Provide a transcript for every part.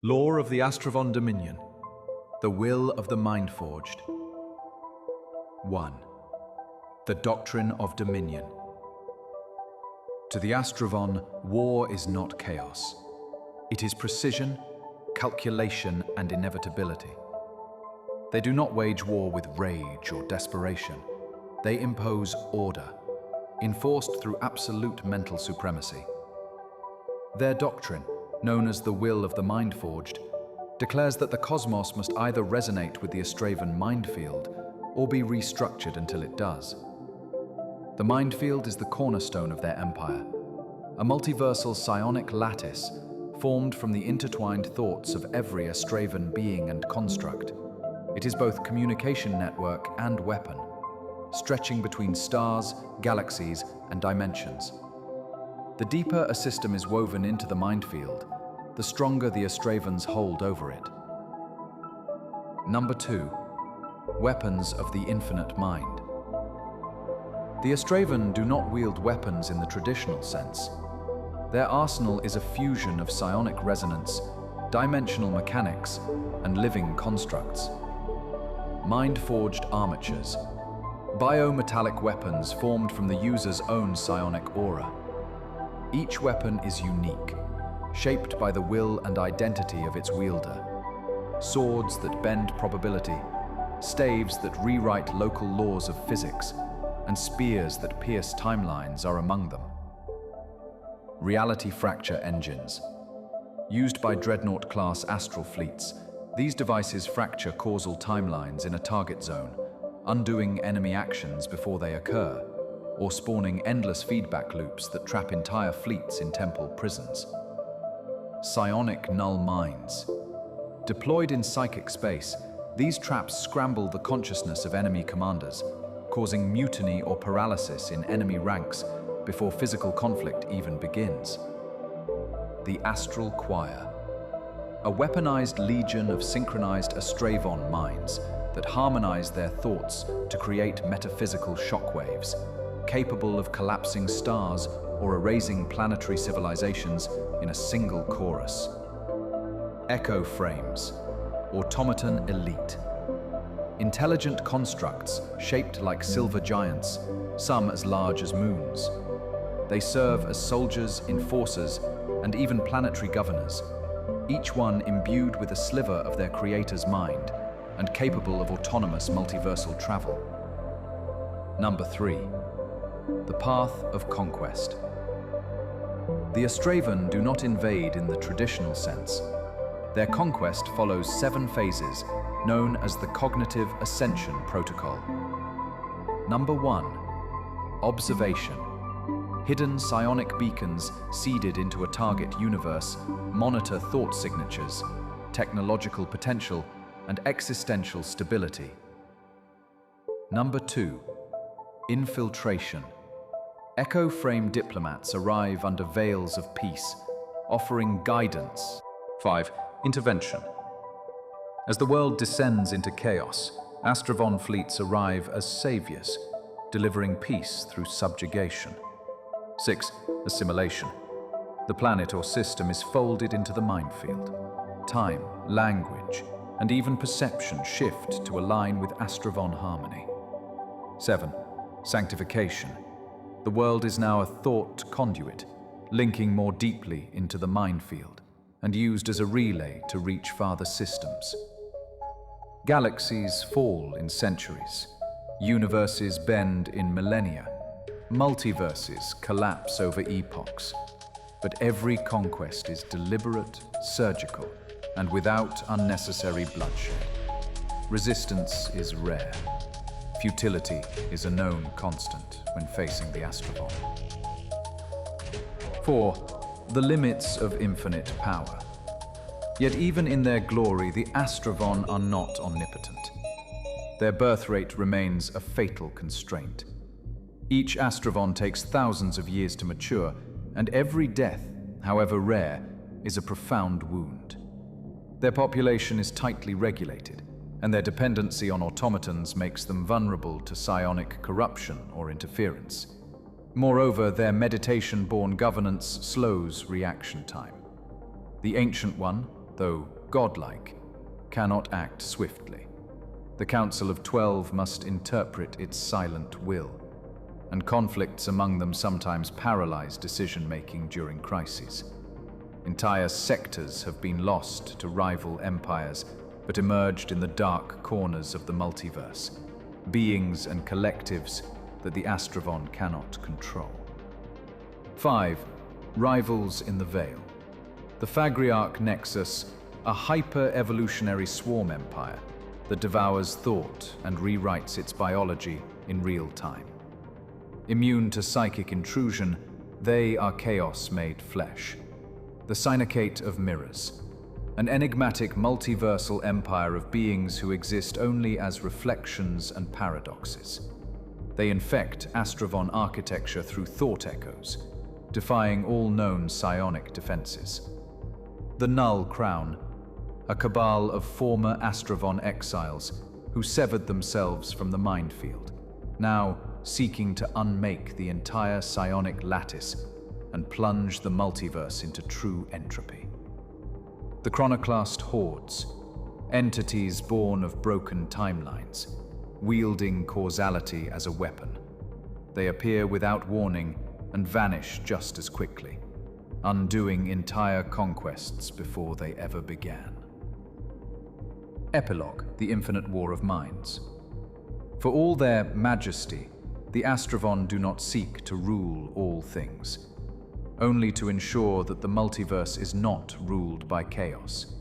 Lore of the Astravon Dominion. The Will of the Mind-Forged. 1. The Doctrine of Dominion. To the Astravon, war is not chaos. It is precision, calculation, and inevitability. They do not wage war with rage or desperation. They impose order, enforced through absolute mental supremacy. Their doctrine, known as the Will of the Mind-Forged, declares that the cosmos must either resonate with the Astravon mind field or be restructured until it does. The mind field is the cornerstone of their empire, a multiversal psionic lattice formed from the intertwined thoughts of every Astravon being and construct. It is both communication network and weapon, stretching between stars, galaxies, and dimensions. The deeper a system is woven into the mind field, the stronger the Astravon's hold over it. Number 2. Weapons of the infinite mind. The Astravon do not wield weapons in the traditional sense. Their arsenal is a fusion of psionic resonance, dimensional mechanics, and living constructs. Mind-forged armatures, biometallic weapons formed from the user's own psionic aura. Each weapon is unique, shaped by the will and identity of its wielder. Swords that bend probability, staves that rewrite local laws of physics, and spears that pierce timelines are among them. Reality fracture engines. Used by dreadnought-class astral fleets, these devices fracture causal timelines in a target zone, undoing enemy actions before they occur, or spawning endless feedback loops that trap entire fleets in temple prisons. Psionic null minds. Deployed in psychic space, these traps scramble the consciousness of enemy commanders, causing mutiny or paralysis in enemy ranks before physical conflict even begins. The Astral Choir. A weaponized legion of synchronized Astravon minds that harmonize their thoughts to create metaphysical shockwaves, capable of collapsing stars or erasing planetary civilizations in a single chorus. Echo frames. Automaton elite. Intelligent constructs shaped like silver giants, some as large as moons. They serve as soldiers, enforcers, and even planetary governors, each one imbued with a sliver of their creator's mind and capable of autonomous multiversal travel. Number 3. The Path of Conquest. The Astravon do not invade in the traditional sense. Their conquest follows 7 phases known as the Cognitive Ascension Protocol. Number 1. Observation. Hidden psionic beacons seeded into a target universe monitor thought signatures, technological potential, and existential stability. Number 2. Infiltration. Echo frame diplomats arrive under veils of peace, offering guidance. 5. Intervention. As the world descends into chaos, Astravon fleets arrive as saviors, delivering peace through subjugation. 6. Assimilation. The planet or system is folded into the mind field. Time, language, and even perception shift to align with Astravon harmony. 7. Sanctification. The world is now a thought conduit, linking more deeply into the mind field, and used as a relay to reach farther systems. Galaxies fall in centuries, universes bend in millennia, multiverses collapse over epochs, but every conquest is deliberate, surgical, and without unnecessary bloodshed. Resistance is rare. Futility is a known constant when facing the Astravon. 4. The limits of infinite power. Yet even in their glory, the Astravon are not omnipotent. Their birth rate remains a fatal constraint. Each Astravon takes thousands of years to mature, and every death, however rare, is a profound wound. Their population is tightly regulated, and their dependency on automatons makes them vulnerable to psionic corruption or interference. Moreover, their meditation-born governance slows reaction time. The Ancient One, though godlike, cannot act swiftly. The Council of 12 must interpret its silent will, and conflicts among them sometimes paralyze decision-making during crises. Entire sectors have been lost to rival empires, but emerged in the dark corners of the multiverse, beings and collectives that the Astravon cannot control. 5. Rivals in the Veil. The Phagriarch Nexus, a hyper-evolutionary swarm empire that devours thought and rewrites its biology in real time. Immune to psychic intrusion, they are chaos made flesh. The Syndicate of Mirrors, an enigmatic multiversal empire of beings who exist only as reflections and paradoxes. They infect Astravon architecture through thought echoes, defying all known psionic defenses. The Null Crown, a cabal of former Astravon exiles who severed themselves from the mind field, now seeking to unmake the entire psionic lattice and plunge the multiverse into true entropy. The Chronoclast Hordes, entities born of broken timelines, wielding causality as a weapon. They appear without warning and vanish just as quickly, undoing entire conquests before they ever began. Epilogue: The Infinite War of Minds. For all their majesty, the Astravon do not seek to rule all things, only to ensure that the multiverse is not ruled by chaos.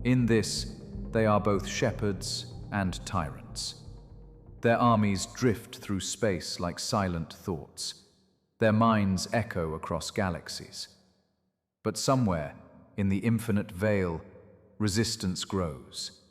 In this, they are both shepherds and tyrants. Their armies drift through space like silent thoughts. Their minds echo across galaxies. But somewhere, in the infinite veil, resistance grows.